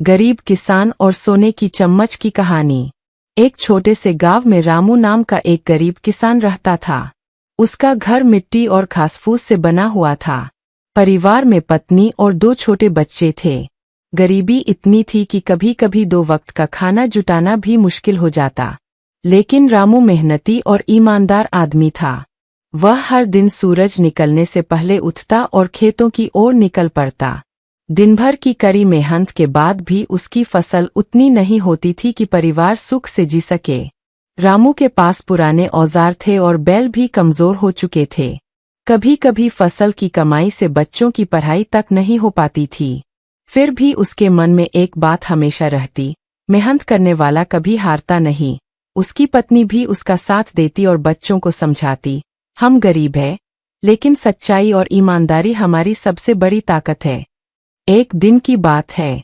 गरीब किसान और सोने की चम्मच की कहानी। एक छोटे से गांव में रामू नाम का एक गरीब किसान रहता था। उसका घर मिट्टी और घास-फूस से बना हुआ था। परिवार में पत्नी और 2 छोटे बच्चे थे। गरीबी इतनी थी कि कभी-कभी 2 वक्त का खाना जुटाना भी मुश्किल हो जाता। लेकिन रामू मेहनती और ईमानदार आदमी था। वह हर दिन सूरज निकलने से पहले उठता और खेतों की ओर निकल पड़ता। दिन भर की कड़ी मेहनत के बाद भी उसकी फसल उतनी नहीं होती थी कि परिवार सुख से जी सके। रामू के पास पुराने औजार थे और बैल भी कमजोर हो चुके थे। कभी-कभी फसल की कमाई से बच्चों की पढ़ाई तक नहीं हो पाती थी। फिर भी उसके मन में एक बात हमेशा रहती, मेहनत करने वाला कभी हारता नहीं। उसकी पत्नी भी उसका साथ देती और बच्चों को समझाती, हम गरीब हैं, लेकिन सच्चाई और ईमानदारी हमारी सबसे बड़ी ताकत है। एक दिन की बात है।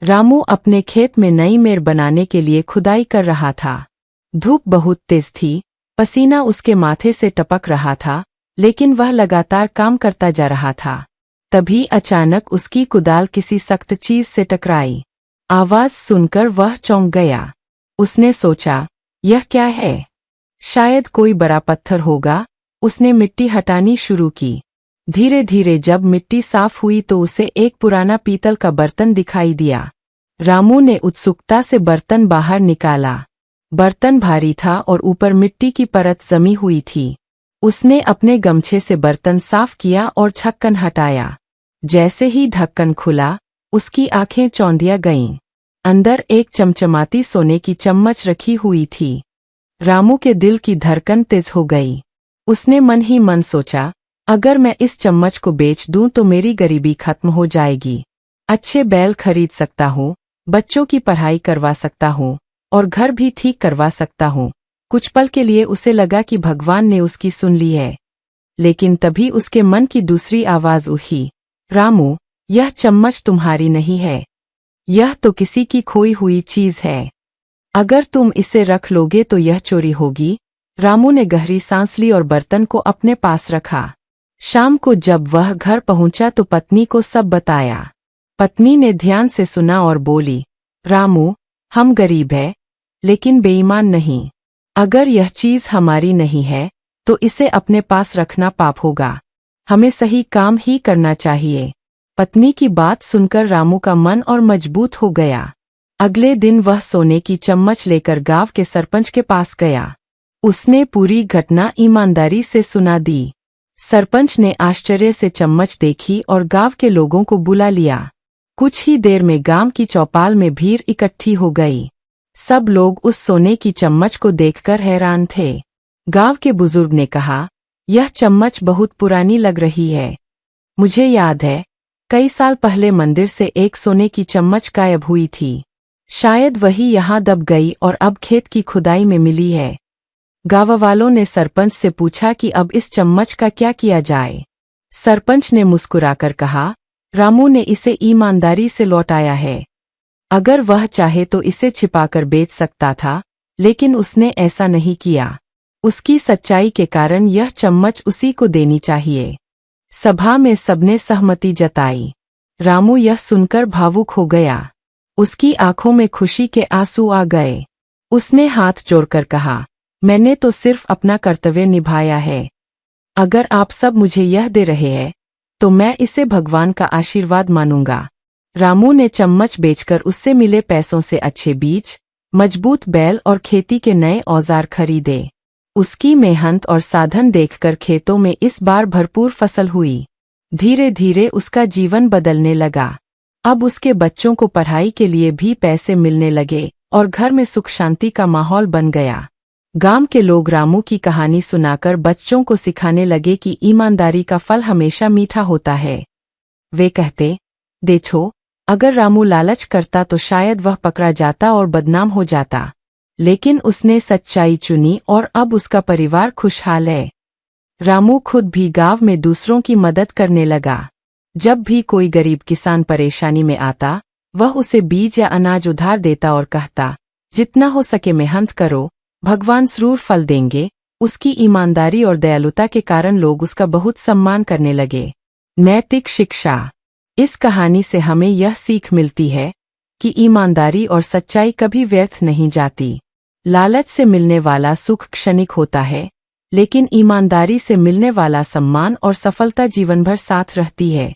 रामू अपने खेत में नई मेड़ बनाने के लिए खुदाई कर रहा था। धूप बहुत तेज थी, पसीना उसके माथे से टपक रहा था, लेकिन वह लगातार काम करता जा रहा था। तभी अचानक उसकी कुदाल किसी सख्त चीज से टकराई। आवाज सुनकर वह चौंक गया। उसने सोचा, यह क्या है? शायद कोई बड़ा पत्थर होगा। उसने मिट्टी हटानी शुरू की। धीरे धीरे जब मिट्टी साफ हुई तो उसे एक पुराना पीतल का बर्तन दिखाई दिया। रामू ने उत्सुकता से बर्तन बाहर निकाला। बर्तन भारी था और ऊपर मिट्टी की परत जमी हुई थी। उसने अपने गमछे से बर्तन साफ किया और ढक्कन हटाया। जैसे ही ढक्कन खुला, उसकी आंखें चौंधिया गईं। अंदर एक चमचमाती सोने की चम्मच रखी हुई थी। रामू के दिल की धड़कन तेज हो गई। उसने मन ही मन सोचा, अगर मैं इस चम्मच को बेच दूं तो मेरी गरीबी खत्म हो जाएगी। अच्छे बैल खरीद सकता हूँ, बच्चों की पढ़ाई करवा सकता हूँ और घर भी ठीक करवा सकता हूँ। कुछ पल के लिए उसे लगा कि भगवान ने उसकी सुन ली है। लेकिन तभी उसके मन की दूसरी आवाज उठी, रामू, यह चम्मच तुम्हारी नहीं है। यह तो किसी की खोई हुई चीज है। अगर तुम इसे रख लोगे तो यह चोरी होगी। रामू ने गहरी सांस ली और बर्तन को अपने पास रखा। शाम को जब वह घर पहुंचा तो पत्नी को सब बताया। पत्नी ने ध्यान से सुना और बोली, रामू, हम गरीब हैं, लेकिन बेईमान नहीं। अगर यह चीज हमारी नहीं है तो इसे अपने पास रखना पाप होगा। हमें सही काम ही करना चाहिए। पत्नी की बात सुनकर रामू का मन और मजबूत हो गया। अगले दिन वह सोने की चम्मच लेकर गांव के सरपंच के पास गया। उसने पूरी घटना ईमानदारी से सुना दी। सरपंच ने आश्चर्य से चम्मच देखी और गांव के लोगों को बुला लिया। कुछ ही देर में गांव की चौपाल में भीड़ इकट्ठी हो गई। सब लोग उस सोने की चम्मच को देखकर हैरान थे। गांव के बुजुर्ग ने कहा, यह चम्मच बहुत पुरानी लग रही है। मुझे याद है, कई साल पहले मंदिर से एक सोने की चम्मच गायब हुई थी। शायद वही यहाँ दब गई और अब खेत की खुदाई में मिली है। गांव वालों ने सरपंच से पूछा कि अब इस चम्मच का क्या किया जाए। सरपंच ने मुस्कुराकर कहा, रामू ने इसे ईमानदारी से लौटाया है। अगर वह चाहे तो इसे छिपाकर बेच सकता था, लेकिन उसने ऐसा नहीं किया। उसकी सच्चाई के कारण यह चम्मच उसी को देनी चाहिए। सभा में सबने सहमति जताई। रामू यह सुनकर भावुक हो गया। उसकी आंखों में खुशी के आंसू आ गए। उसने हाथ जोड़कर कहा, मैंने तो सिर्फ अपना कर्तव्य निभाया है। अगर आप सब मुझे यह दे रहे हैं, तो मैं इसे भगवान का आशीर्वाद मानूंगा। रामू ने चम्मच बेचकर उससे मिले पैसों से अच्छे बीज, मजबूत बैल और खेती के नए औजार खरीदे। उसकी मेहनत और साधन देखकर खेतों में इस बार भरपूर फसल हुई। धीरे धीरे उसका जीवन बदलने लगा। अब उसके बच्चों को पढ़ाई के लिए भी पैसे मिलने लगे और घर में सुख शांति का माहौल बन गया। गांव के लोग रामू की कहानी सुनाकर बच्चों को सिखाने लगे कि ईमानदारी का फल हमेशा मीठा होता है। वे कहते, देखो, अगर रामू लालच करता तो शायद वह पकड़ा जाता और बदनाम हो जाता। लेकिन उसने सच्चाई चुनी और अब उसका परिवार खुशहाल है। रामू खुद भी गांव में दूसरों की मदद करने लगा। जब भी कोई गरीब किसान परेशानी में आता, वह उसे बीज या अनाज उधार देता और कहता, जितना हो सके मेहनत करो, भगवान जरूर फल देंगे। उसकी ईमानदारी और दयालुता के कारण लोग उसका बहुत सम्मान करने लगे। नैतिक शिक्षा। इस कहानी से हमें यह सीख मिलती है, कि ईमानदारी और सच्चाई कभी व्यर्थ नहीं जाती। लालच से मिलने वाला सुख क्षणिक होता है, लेकिन ईमानदारी से मिलने वाला सम्मान और सफलता जीवन भर साथ रहती है।